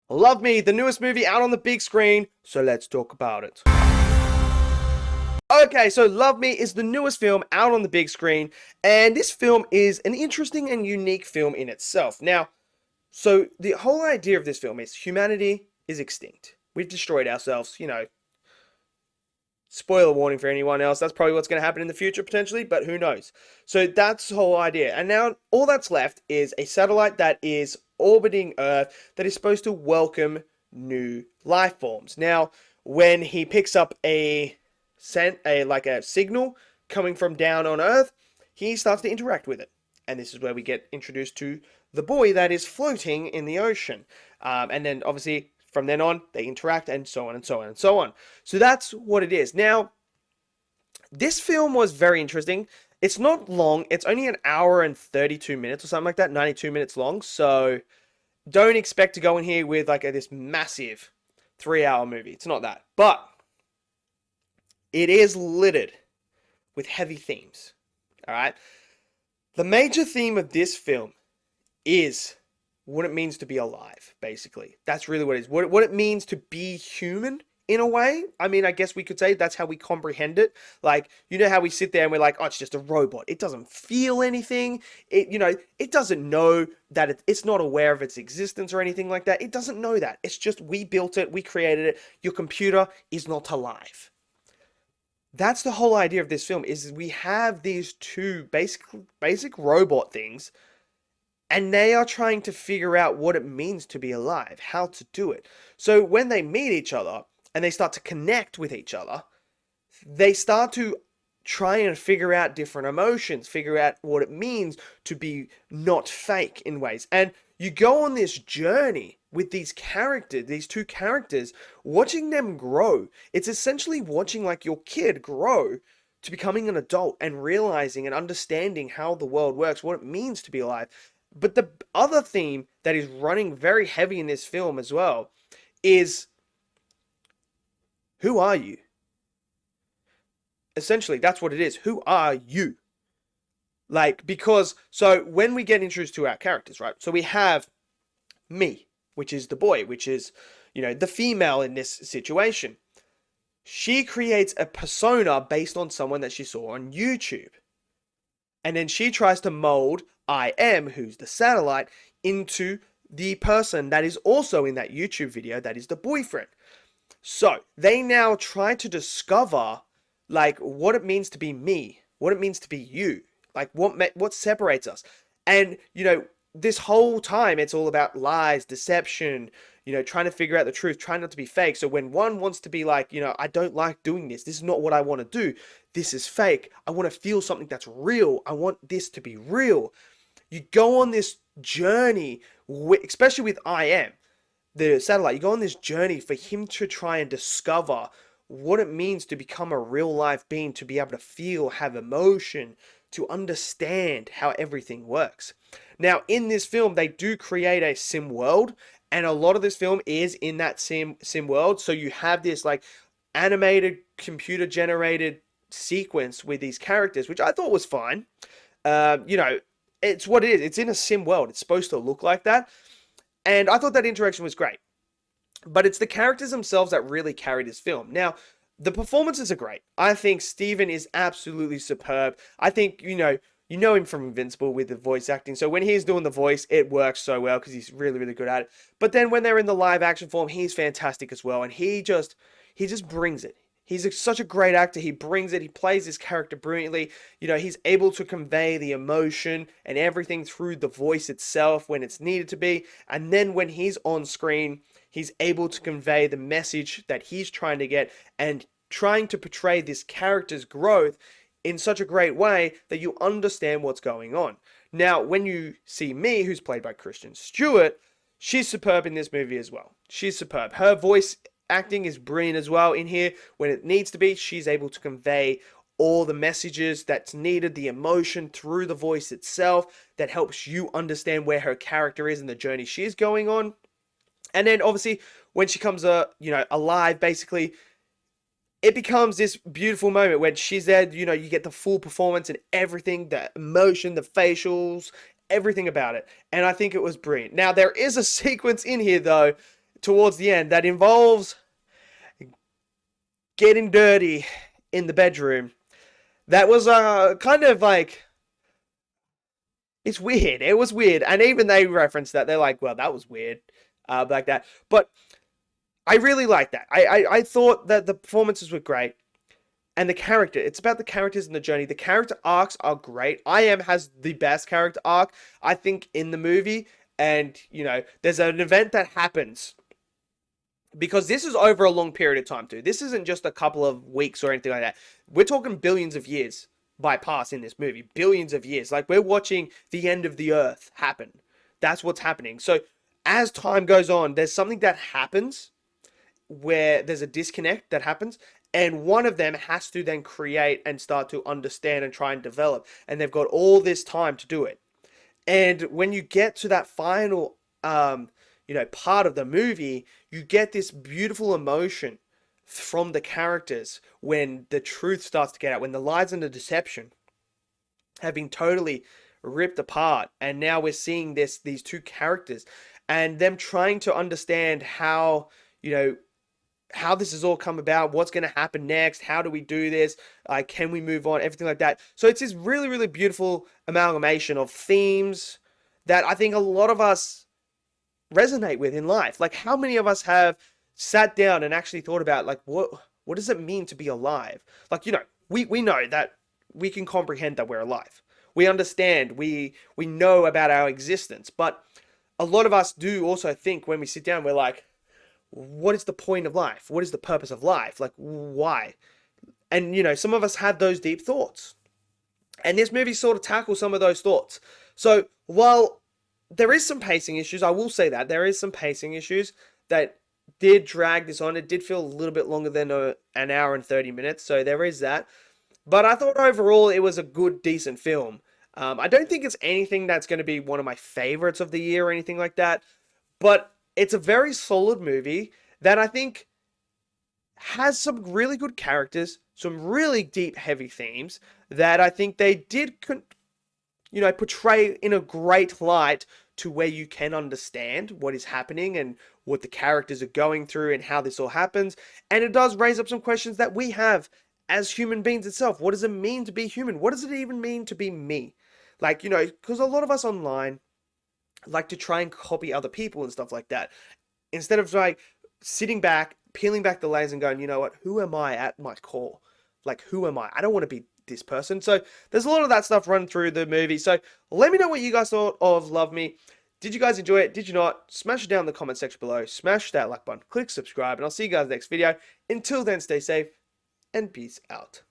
Love Me, the newest movie out on the big screen, so let's talk about it. Okay, so Love Me is the newest film out on the big screen, and this film is an interesting and unique film in itself. Now, so the whole idea of this film is humanity is extinct. We've destroyed ourselves, spoiler warning for anyone else, that's probably what's going to happen in the future potentially, but who knows. So that's the whole idea. And now all that's left is a satellite that is orbiting Earth that is supposed to welcome new life forms. Now, when he picks up a signal coming from down on Earth, he starts to interact with it. And this is where we get introduced to the buoy that is floating in the ocean. And then obviously from then on, they interact and so on and so on and so on. So that's what it is. Now, this film was very interesting. It's not long. It's only an hour and 32 minutes or something like that, 92 minutes long. So don't expect to go in here with like this massive 3-hour movie. It's not that. But it is littered with heavy themes. All right. The major theme of this film is what it means to be alive, basically. That's really what it is. What it means to be human in a way. I mean, I guess we could say that's how we comprehend it. Like, you know how we sit there and we're like, oh, it's just a robot. It doesn't feel anything. It doesn't know that it's not aware of its existence or anything like that. It doesn't know that. It's just we built it, we created it. Your computer is not alive. That's the whole idea of this film, is we have these two basic robot things, and they are trying to figure out what it means to be alive, how to do it. So when they meet each other and they start to connect with each other, they start to try and figure out different emotions, figure out what it means to be not fake in ways. And you go on this journey with these characters, these two characters, watching them grow. It's essentially watching like your kid grow to becoming an adult and realizing and understanding how the world works, what it means to be alive. But the other theme that is running very heavy in this film as well is, who are you? Essentially, that's what it is. Who are you? So when we get introduced to our characters, right? So we have me, which is the boy, which is, the female in this situation. She creates a persona based on someone that she saw on YouTube. And then she tries to mold I am, who's the satellite, into the person that is also in that YouTube video that is the boyfriend. So they now try to discover like what it means to be me, what it means to be you, like what separates us. And this whole time it's all about lies, deception, trying to figure out the truth, trying not to be fake. So when one wants to be like, I don't like doing this. This is not what I want to do. This is fake. I want to feel something that's real. I want this to be real. You go on this journey, especially with I Am, the satellite. You go on this journey for him to try and discover what it means to become a real life being, to be able to feel, have emotion, to understand how everything works. Now, in this film, they do create a sim world, and a lot of this film is in that sim world. So you have this like animated, computer generated sequence with these characters, which I thought was fine. It's what it is. It's in a sim world. It's supposed to look like that. And I thought that interaction was great. But it's the characters themselves that really carry this film. Now, the performances are great. I think Steven is absolutely superb. I think, you know him from Invincible with the voice acting. So when he's doing the voice, it works so well because he's really, really good at it. But then when they're in the live action form, he's fantastic as well. And he just brings it. He's such a great actor. He brings it. He plays his character brilliantly. He's able to convey the emotion and everything through the voice itself when it's needed to be. And then when he's on screen, he's able to convey the message that he's trying to get and trying to portray this character's growth in such a great way that you understand what's going on. Now, when you see me, who's played by Kristen Stewart, she's superb in this movie as well. She's superb. Her voice acting is brilliant as well in here. When it needs to be, she's able to convey all the messages that's needed, the emotion through the voice itself that helps you understand where her character is and the journey she's going on. And then obviously when she comes alive, basically it becomes this beautiful moment when she's there, you get the full performance and everything, the emotion, the facials, everything about it. And I think it was brilliant. Now there is a sequence in here though towards the end that involves getting dirty in the bedroom. That was kind of like, it's weird. It was weird, and even they referenced that. They're like, "Well, that was weird," like that. But I really like that. I thought that the performances were great, and the character. It's about the characters and the journey. The character arcs are great. I Am has the best character arc, I think, in the movie. And there's an event that happens because this is over a long period of time too. This isn't just a couple of weeks or anything like that. We're talking billions of years bypass in this movie. Billions of years. Like, we're watching the end of the earth happen. That's what's happening. So as time goes on, there's something that happens where there's a disconnect that happens, and one of them has to then create and start to understand and try and develop, and they've got all this time to do it. And when you get to that final part of the movie, you get this beautiful emotion from the characters when the truth starts to get out, when the lies and the deception have been totally ripped apart, and now we're seeing these two characters and them trying to understand how this has all come about, what's going to happen next, how do we do this, can we move on, everything like that. So it's this really, really beautiful amalgamation of themes that I think a lot of us resonate with in life. Like, how many of us have sat down and actually thought about, like, what does it mean to be alive? Like, we know that we can comprehend that we're alive. We understand, we know about our existence, but a lot of us do also think, when we sit down, we're like, what is the point of life? What is the purpose of life? Like, why? And, some of us have those deep thoughts. And this movie sort of tackles some of those thoughts. So while there is some pacing issues, I will say that there is some pacing issues that did drag this on. It did feel a little bit longer than an hour and 30 minutes. So there is that. But I thought overall it was a good, decent film. I don't think it's anything that's going to be one of my favorites of the year or anything like that. But it's a very solid movie that I think has some really good characters, some really deep, heavy themes that I think they did, portray in a great light to where you can understand what is happening and what the characters are going through and how this all happens. And it does raise up some questions that we have as human beings itself. What does it mean to be human? What does it even mean to be me? Like, because a lot of us online like to try and copy other people and stuff like that, instead of like sitting back, peeling back the layers and going, you know what, who am I at my core? Like, who am I? I don't want to be this person. So there's a lot of that stuff running through the movie. So let me know what you guys thought of Love Me. Did you guys enjoy it? Did you not? Smash it down in the comment section below. Smash that like button. Click subscribe. And I'll see you guys next video. Until then, stay safe and peace out.